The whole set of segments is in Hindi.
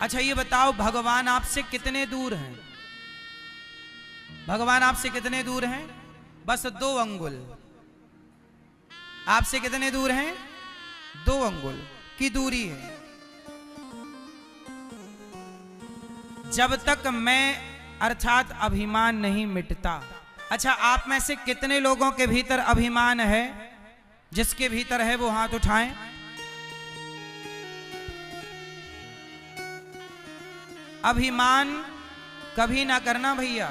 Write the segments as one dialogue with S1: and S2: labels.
S1: अच्छा ये बताओ, भगवान आपसे कितने दूर हैं? भगवान आपसे कितने दूर हैं? बस 2 अंगुल। आपसे कितने दूर हैं? 2 अंगुल की दूरी है। जब तक मैं अर्थात अभिमान नहीं मिटता। अच्छा, आप में से कितने लोगों के भीतर अभिमान है? जिसके भीतर है वो हाथ उठाएं। अभिमान कभी ना करना भैया।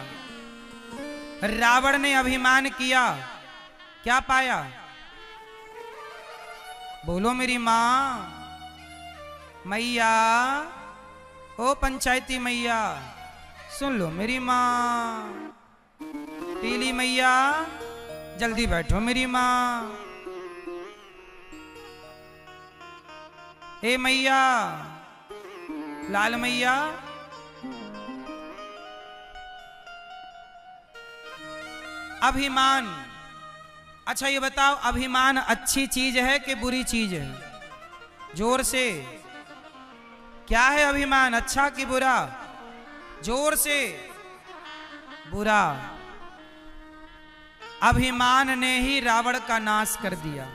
S1: रावण ने अभिमान किया, क्या पाया? बोलो मेरी मां, मैया, ओ पंचायती मैया, सुन लो मेरी मां। पीली मैया, जल्दी बैठो मेरी मां। ए मैया, लाल मैया, अभिमान। अच्छा ये बताओ, अभिमान अच्छी चीज है कि बुरी चीज है? जोर से, क्या है अभिमान, अच्छा कि बुरा? जोर से, बुरा। अभिमान ने ही रावण का नाश कर दिया।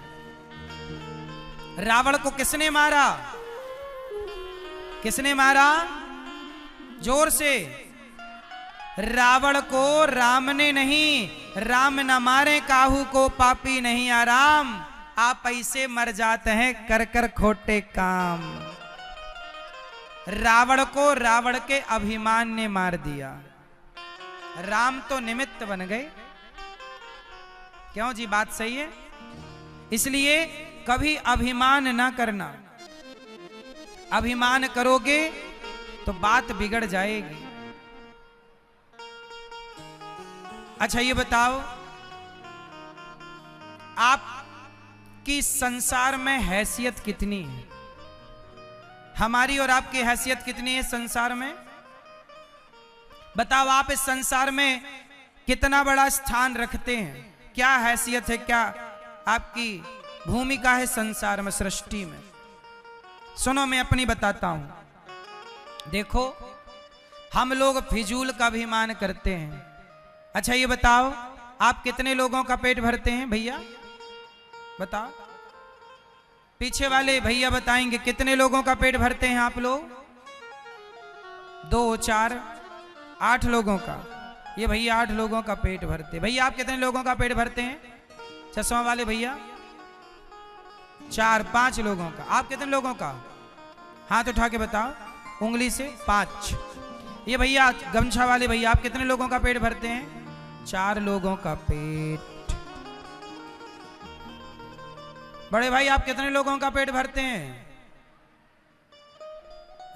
S1: रावण को किसने मारा? किसने मारा? जोर से। रावण को राम ने नहीं, राम न मारे काहू को पापी नहीं आराम। आप ऐसे मर जाते हैं कर कर खोटे काम। रावण को रावण के अभिमान ने मार दिया। राम तो निमित्त बन गए। क्यों जी, बात सही है? इसलिए कभी अभिमान ना करना। अभिमान करोगे तो बात बिगड़ जाएगी। अच्छा ये बताओ, आपकी संसार में हैसियत कितनी है? हमारी और आपकी हैसियत कितनी है संसार में? बताओ, आप इस संसार में कितना बड़ा स्थान रखते हैं? क्या हैसियत है, क्या आपकी भूमिका है संसार में, सृष्टि में? सुनो, मैं अपनी बताता हूं। देखो, हम लोग फिजूल का अभिमान करते हैं। अच्छा ये बताओ, आप कितने लोगों का पेट भरते हैं भैया? बताओ, पीछे वाले भैया बताएंगे कितने लोगों का पेट भरते हैं आप लोग? 2, 4, 8 लोगों का। ये भैया 8 लोगों का पेट भरते। भैया आप कितने लोगों का पेट भरते हैं? चश्मा वाले भैया 4, 5 लोगों का। आप कितने लोगों का? हाथ उठा के बताओ उंगली से। 5। ये भैया गमछा वाले भैया, आप कितने लोगों का पेट भरते हैं? 4 लोगों का पेट। बड़े भाई आप कितने लोगों का पेट भरते हैं?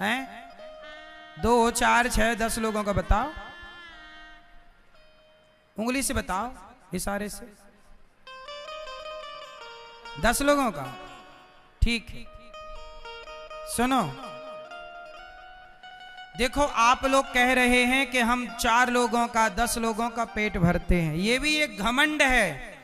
S1: हैं? 2, 4, 6, 10 लोगों का। बताओ उंगली से, बताओ इशारे से। 10 लोगों का, ठीक है। सुनो, देखो, आप लोग कह रहे हैं कि हम 4 लोगों का, 10 लोगों का पेट भरते हैं। ये भी एक घमंड है।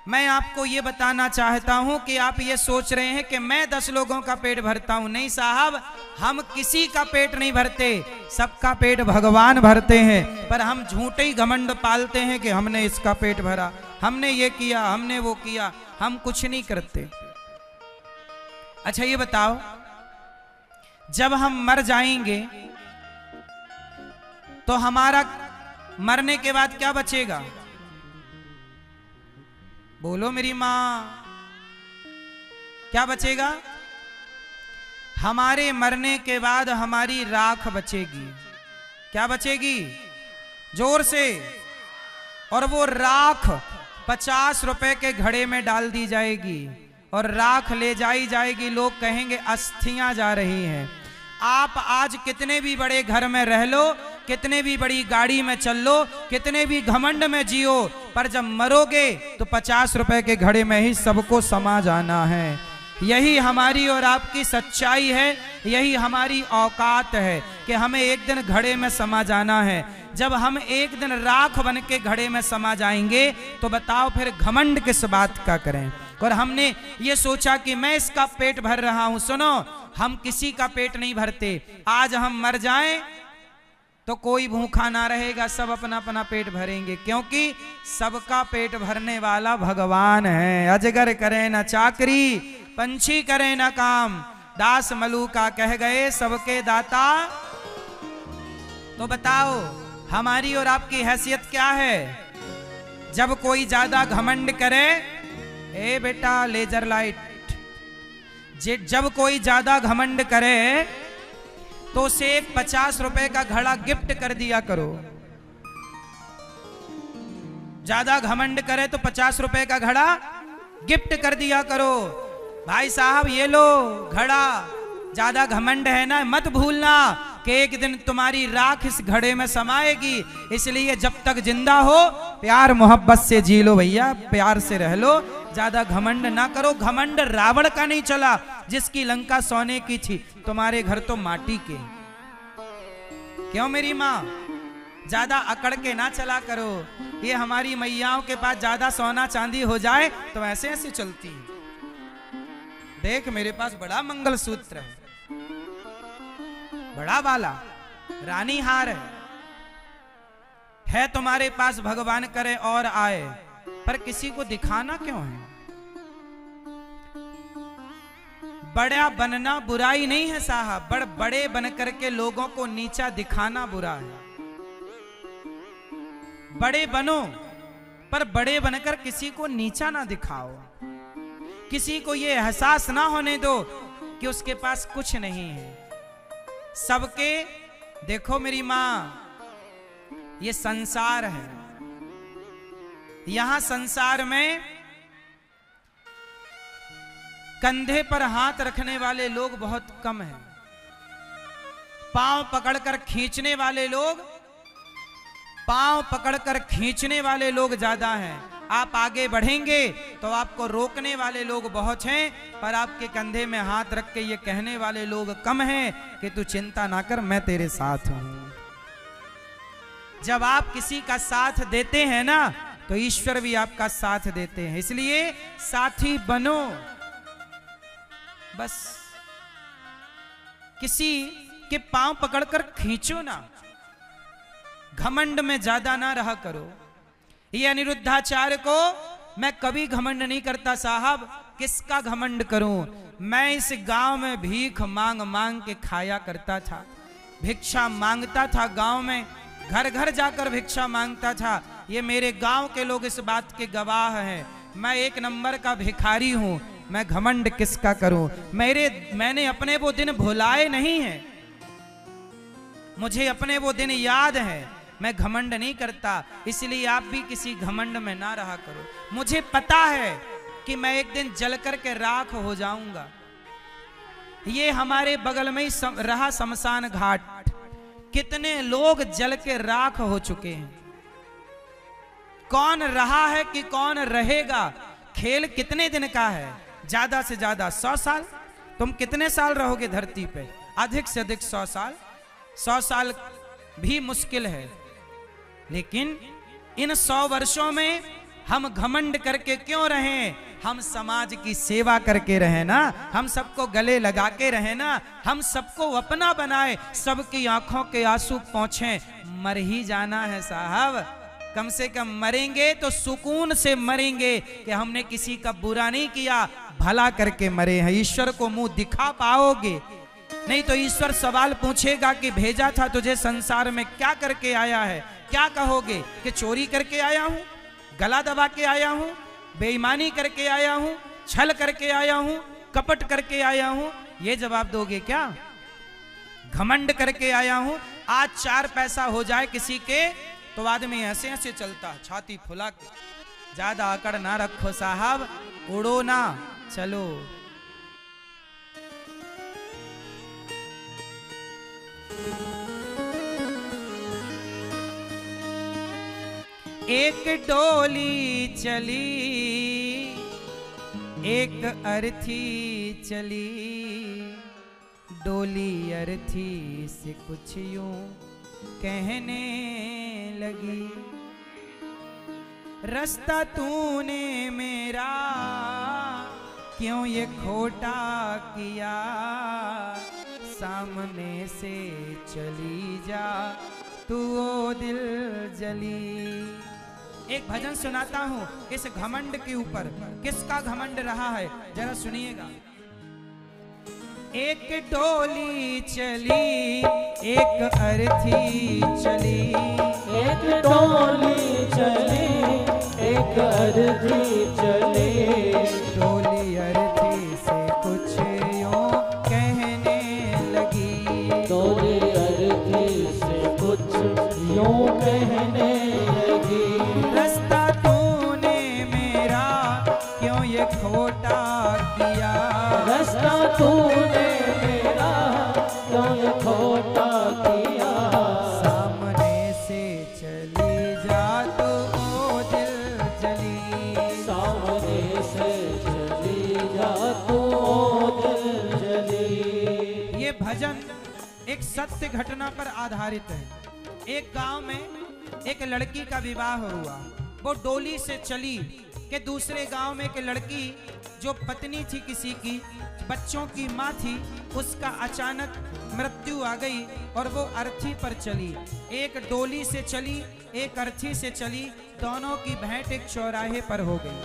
S1: मैं आपको ये बताना चाहता हूं कि आप ये सोच रहे हैं कि मैं 10 लोगों का पेट भरता हूं। नहीं साहब, हम किसी का पेट नहीं भरते, सबका पेट भगवान भरते हैं। पर हम झूठे ही घमंड पालते हैं कि हमने इसका पेट भरा, हमने ये किया, हमने वो किया। हम कुछ नहीं करते। अच्छा ये बताओ, जब हम मर जाएंगे तो हमारा मरने के बाद क्या बचेगा? बोलो मेरी मां, क्या बचेगा? हमारे मरने के बाद हमारी राख बचेगी। क्या बचेगी? जोर से। और वो राख 50 रुपए के घड़े में डाल दी जाएगी और राख ले जाई जाएगी। लोग कहेंगे अस्थियां जा रही हैं। आप आज कितने भी बड़े घर में रह लो, कितने भी बड़ी गाड़ी में चल लो, कितने भी घमंड में जियो, पर जब मरोगे तो 50 रुपए के घड़े में ही सबको समा जाना है। यही हमारी और आपकी सच्चाई है, यही हमारी औकात है कि हमें एक दिन घड़े में समा जाना है। जब हम एक दिन राख बन के घड़े में समा जाएंगे तो बताओ फिर घमंड किस बात का करें। और हमने ये सोचा कि मैं इसका पेट भर रहा हूं। सुनो, हम किसी का पेट नहीं भरते। आज हम मर जाएं तो कोई भूखा ना रहेगा, सब अपना अपना पेट भरेंगे, क्योंकि सबका पेट भरने वाला भगवान है। अजगर करे न चाकरी, पंछी करे न काम, दास मलूका कह गए सबके दाता। तो बताओ हमारी और आपकी हैसियत क्या है? जब कोई ज्यादा घमंड करे, ए बेटा लेजर लाइट, जब कोई ज्यादा घमंड करे तो उसे एक 50 रुपए का घड़ा गिफ्ट कर दिया करो। ज्यादा घमंड करे तो 50 रुपए का घड़ा गिफ्ट कर दिया करो। भाई साहब ये लो घड़ा, ज्यादा घमंड है ना, मत भूलना कि एक दिन तुम्हारी राख इस घड़े में समाएगी। इसलिए जब तक जिंदा हो प्यार मोहब्बत से जी लो भैया, प्यार से रह लो, ज्यादा घमंड ना करो। घमंड रावण का नहीं चला जिसकी लंका सोने की थी, तुम्हारे घर तो माटी के। क्यों मेरी माँ? ज्यादा अकड़ के ना चला करो। ये हमारी मैयाओं के पास ज्यादा सोना चांदी हो जाए तो ऐसे ऐसे चलती है। देख मेरे पास बड़ा मंगलसूत्र है, बड़ा वाला रानी हार है तुम्हारे पास, भगवान करे और आए, पर किसी को दिखाना क्यों है? बड़ा बनना बुराई नहीं है साहब, बड़े बन करके लोगों को नीचा दिखाना बुरा है। बड़े बनो पर बड़े बनकर किसी को नीचा ना दिखाओ। किसी को ये एहसास ना होने दो कि उसके पास कुछ नहीं है। सबके देखो मेरी मां, ये संसार है, यहां संसार में कंधे पर हाथ रखने वाले लोग बहुत कम हैं। पांव पकड़कर खींचने वाले लोग, पांव पकड़कर खींचने वाले लोग ज्यादा हैं। आप आगे बढ़ेंगे तो आपको रोकने वाले लोग बहुत हैं, पर आपके कंधे में हाथ रख के ये कहने वाले लोग कम हैं कि तू चिंता ना कर, मैं तेरे साथ हूं। जब आप किसी का साथ देते हैं ना तो ईश्वर भी आपका साथ देते हैं। इसलिए साथी बनो, बस किसी के पांव पकड़कर खींचो ना, घमंड में ज्यादा ना रहा करो। ये अनिरुद्धाचार्य को मैं कभी घमंड नहीं करता साहब, किसका घमंड करूं? मैं इस गांव में भीख मांग मांग के खाया करता था, भिक्षा मांगता था गांव में, घर घर जाकर भिक्षा मांगता था। ये मेरे गांव के लोग इस बात के गवाह हैं। मैं एक नंबर का भिखारी हूं, मैं घमंड किसका करूं? मैंने अपने वो दिन भुलाए नहीं हैं, मुझे अपने वो दिन याद है। मैं घमंड नहीं करता, इसलिए आप भी किसी घमंड में ना रहा करो। मुझे पता है कि मैं एक दिन जल करके राख हो जाऊंगा। ये हमारे बगल में ही रहा शमशान घाट, कितने लोग जल के राख हो चुके हैं। कौन रहा है कि कौन रहेगा? खेल कितने दिन का है? ज्यादा से ज्यादा 100 साल। तुम कितने साल रहोगे धरती पे? अधिक से अधिक 100 साल। 100 साल भी मुश्किल है, लेकिन इन 100 वर्षों में हम घमंड करके क्यों रहें? हम समाज की सेवा करके रहें ना, हम सबको गले लगा के रहें ना, हम सबको अपना बनाए, सबकी आंखों के आंसू पहुंचे। मर ही जाना है साहब, कम से कम मरेंगे तो सुकून से मरेंगे कि हमने किसी का बुरा नहीं किया, भला करके मरे हैं। ईश्वर को मुंह दिखा पाओगे? नहीं तो ईश्वर सवाल पूछेगा कि भेजा था तुझे संसार में, क्या करके आया है? क्या कहोगे कि चोरी करके आया हूं, गला दबा के आया हूं, बेईमानी करके आया हूं, छल करके आया हूं, कपट करके आया हूं? ये जवाब दोगे क्या? घमंड करके आया हूं। आज 4 पैसा हो जाए किसी के तो आदमी ऐसे ऐसे चलता, छाती फुला के। ज्यादा अकड़ ना रखो साहब, उड़ो ना, चलो। एक डोली चली, एक अर्थी चली, डोली अर्थी से कुछ यूं कहने लगी, रास्ता तूने मेरा क्यों ये खोटा किया, सामने से चली जा तू ओ दिल जली। एक भजन सुनाता हूं इस घमंड के ऊपर, किसका घमंड रहा है जरा सुनिएगा। एक डोली चली एक अर्थी चली,
S2: एक डोली चली एक अर्थी चली,
S1: डोली अर्थी से कुछ यूं कहने लगी,
S2: डोली अर्थी से कुछ यूं कहने लगी,
S1: रास्ता तूने मेरा क्यों ये खोटा किया,
S2: रास्ता तूने मेरा क्यों ये खोटा किया,
S1: सामने से चली जा तू ओ दिल जली,
S2: सामने से चली जा तू ओ दिल जली।
S1: ये भजन एक सत्य घटना पर आधारित है। एक गांव में एक लड़की का विवाह हुआ, वो डोली से चली कि दूसरे गांव में एक लड़की जो पत्नी थी किसी की, बच्चों की माँ थी, उसका अचानक मृत्यु आ गई और वो अर्थी पर चली। एक डोली से चली एक अर्थी से चली, दोनों की भेंट एक चौराहे पर हो गई।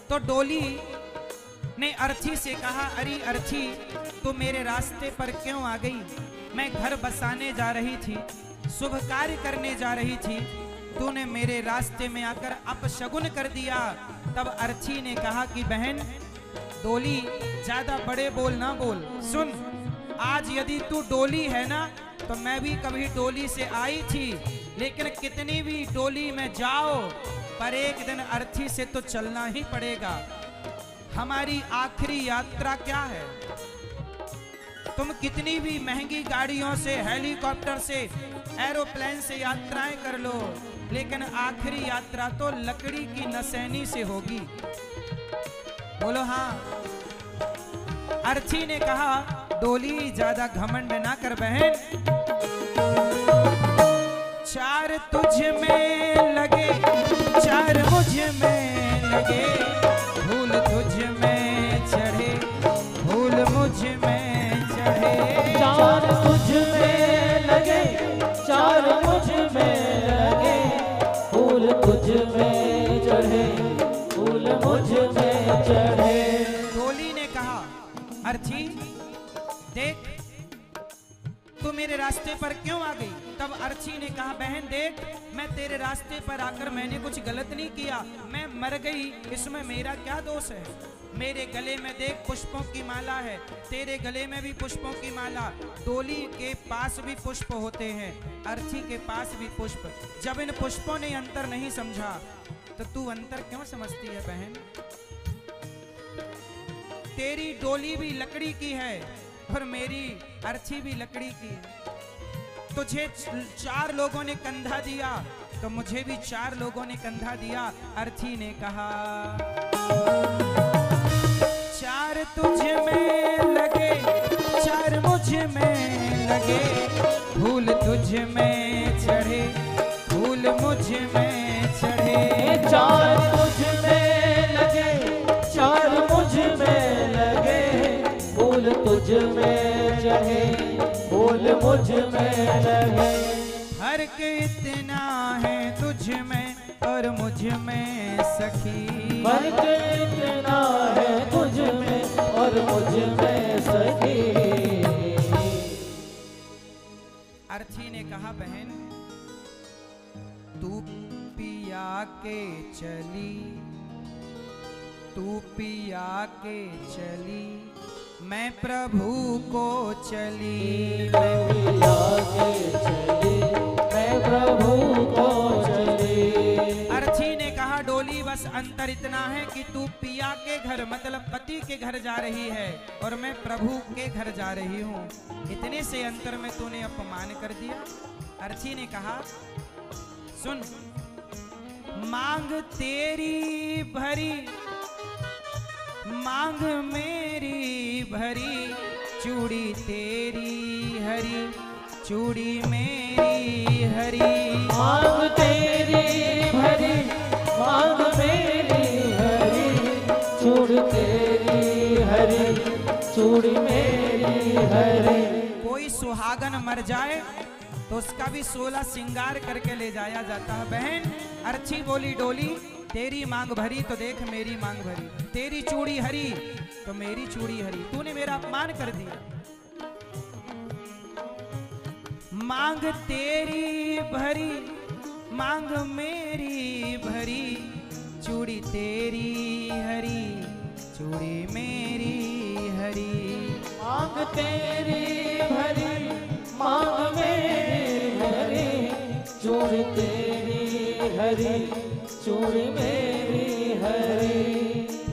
S1: तो डोली ने अर्थी से कहा, अरे अर्थी तू मेरे रास्ते पर क्यों आ गई, मैं घर बसाने जा रही थी, शुभ कार्य करने जा रही थी, तूने मेरे रास्ते में आकर अपशगुन कर दिया। तब अर्थी ने कहा कि बहन डोली ज्यादा बड़े बोल ना बोल, सुन आज यदि तू डोली है ना तो मैं भी कभी डोली से आई थी, लेकिन कितनी भी डोली में जाओ पर एक दिन अर्थी से तो चलना ही पड़ेगा। हमारी आखिरी यात्रा क्या है, तुम कितनी भी महंगी गाड़ियों से, हेलीकॉप्टर से, एरोप्लेन से यात्राएं कर लो, लेकिन आखिरी यात्रा तो लकड़ी की नसैनी से होगी। बोलो हाँ। अर्थी ने कहा डोली ज्यादा घमंड ना कर बहन, चार तुझ में लगे चार मुझ में लगे, फूल तुझ में चढ़े फूल मुझ में चढ़े,
S2: चार तुझ में लगे चार मुझ में लगे, फूल तुझ में चढ़े फूल मुझ में चढ़े।
S1: डोली ने कहा अर्थी देख तू मेरे रास्ते पर क्यों आ गई। तब अर्थी ने कहा बहन देख मैं तेरे रास्ते पर आकर मैंने कुछ गलत नहीं किया, मैं मर गई, इसमें मेरा क्या दोष है। मेरे गले में देख पुष्पों की माला है, तेरे गले में भी पुष्पों की माला, डोली के पास भी पुष्प होते हैं, अर्थी के पास भी पुष्प। जब इन पुष्पों ने अंतर नहीं समझा तो तू अंतर क्यों समझती है बहन। तेरी डोली भी लकड़ी की है और मेरी अर्थी भी लकड़ी की है। तुझे चार लोगों ने कंधा दिया तो मुझे भी चार लोगों ने कंधा दिया। अर्थी ने कहा चार तुझ में लगे चार मुझ में लगे, फूल तुझ में चढ़े फूल मुझ में चढ़े,
S2: चार तुझ में लगे चार मुझ में लगे, फूल तुझ में चढ़े फूल मुझ में लगे।
S1: फर्क इतना है तुझ में और मुझ में सखी,
S2: फर्क इतना है तुझ में और मुझ में सखी।
S1: अर्थी ने कहा बहन तू पिया के चली, तू पिया के चली, मैं प्रभु को चली,
S2: मैं पिया के चली मैं प्रभु को चली।
S1: अर्थी ने कहा डोली बस अंतर इतना है कि तू पिया के घर मतलब पति के घर जा रही है और मैं प्रभु के घर जा रही हूँ, इतने से अंतर में तूने अपमान कर दिया। अर्थी ने कहा सुन मांग तेरी भरी मांग मेरी भरी, चूड़ी तेरी हरी चूड़ी मेरी हरी,
S2: मांग तेरी भरी मांग मेरी हरी, चूड़ी मेरी हरी।
S1: कोई सुहागन मर जाए तो उसका भी 16 श्रृंगार करके ले जाया जाता है। बहन अर्थी बोली डोली, तेरी मांग भरी तो देख मेरी मांग भरी, तेरी चूड़ी हरी तो मेरी चूड़ी हरी, तूने मेरा अपमान कर दिया। मांग तेरी भरी मांग मेरी भरी, चूड़ी तेरी हरी चूड़ी मेरी हरी।
S2: मांग तेरी भरी मांग मेरी हरी, चूड़ी तेरी हरी चूड़ी मेरी हरी।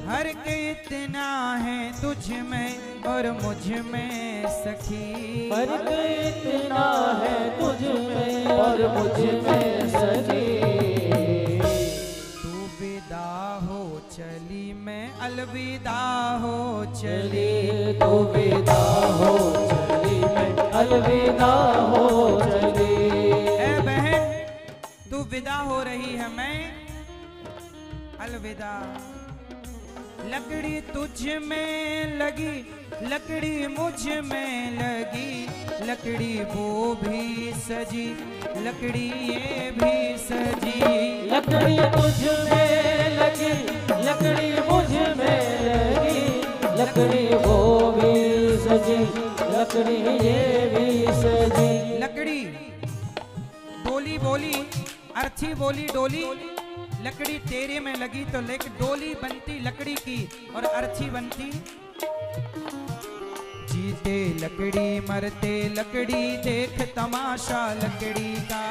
S1: हर के इतना है तुझ में और मुझ में सखी,
S2: फर्क इतना है तुझ में और मुझ में सखी।
S1: तू विदा हो चली मैं अलविदा हो चली,
S2: तू विदा हो चली मैं अलविदा हो चली।
S1: ए बहन तू विदा हो रही है मैं अलविदा। लकड़ी तुझ में लगी लकड़ी मुझ में लगी, लकड़ी वो भी सजी लकड़ी ये भी सजी।
S2: लकड़ी तुझ में लगी लकड़ी मुझ में लगी, लकड़ी वो भी सजी लकड़ी ये भी सजी।
S1: लकड़ी डोली बोली अर्थी बोली डोली, लकड़ी तेरे में लगी तो डोली बनती लकड़ी की और अर्थी बनती। जीते लकड़ी मरते लकड़ी देख तमाशा लकड़ी का,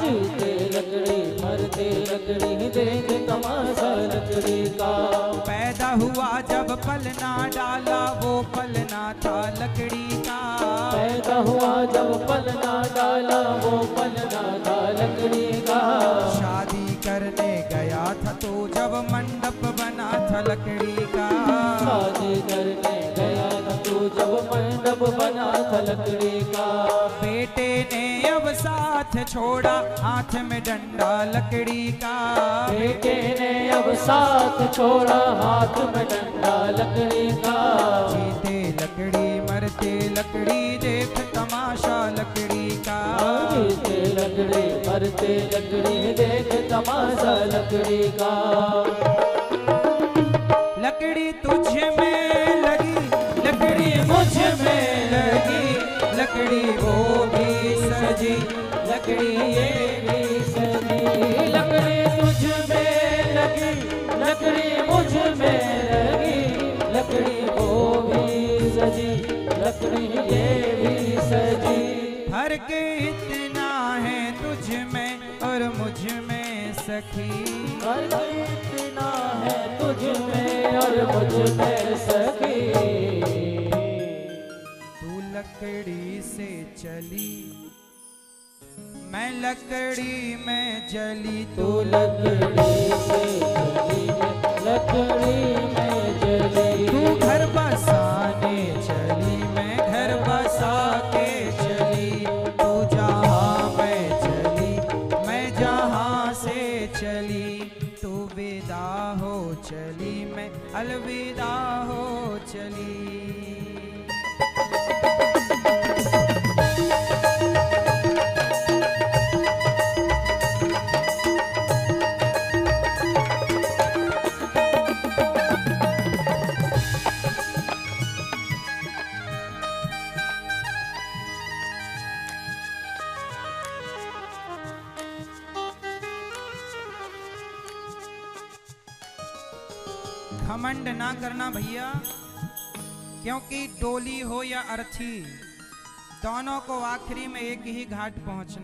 S2: जीते लकड़ी मरते लकड़ी देख तमाशा लकड़ी का।
S1: पैदा हुआ जब पलना डाला वो पलना था लकड़ी का,
S2: पैदा हुआ जब पलना डाला वो पलना था लकड़ी का।
S1: शादी करने गया था तो जब मंडप बना था लकड़ी का,
S2: शादी करने गया था तो जब मंडप बना था लकड़ी का।
S1: बेटे ने अब साथ छोड़ा हाथ में डंडा लकड़ी का,
S2: बेटे ने अब साथ छोड़ा हाथ में डंडा लकड़ी का।
S1: जीते लकड़ी मरते लकड़ी देख तमाशा लकड़ी का,
S2: जीते लकड़ी मरते लकड़ी देख तमाशा लकड़ी का।
S1: लकड़ी तुझ में लगी लकड़ी मुझ में लगी, लकड़ी वो भी सजी लकड़ी ये भी सजी।
S2: लकड़ी तुझ में लगी लकड़ी मुझ में लगी, लकड़ी वो भी सजी लकड़ी ये भी सजी।
S1: फर्क इतना है तुझ में और मुझ में सखी,
S2: फर्क इतना है तुझ में और मुझ में सखी।
S1: तू लकड़ी से चली मैं लकड़ी में जली,
S2: तू लकड़ी से चली लकड़ी में जली।
S1: तू घर बसाने चली मैं घर बसा के चली, तू जहाँ मैं चली मैं जहाँ से चली। तू विदा हो चली मैं अलविदा हो चली। घमंड ना करना भैया, क्योंकि डोली हो या अर्थी दोनों को आखिरी में एक ही घाट पहुंचना।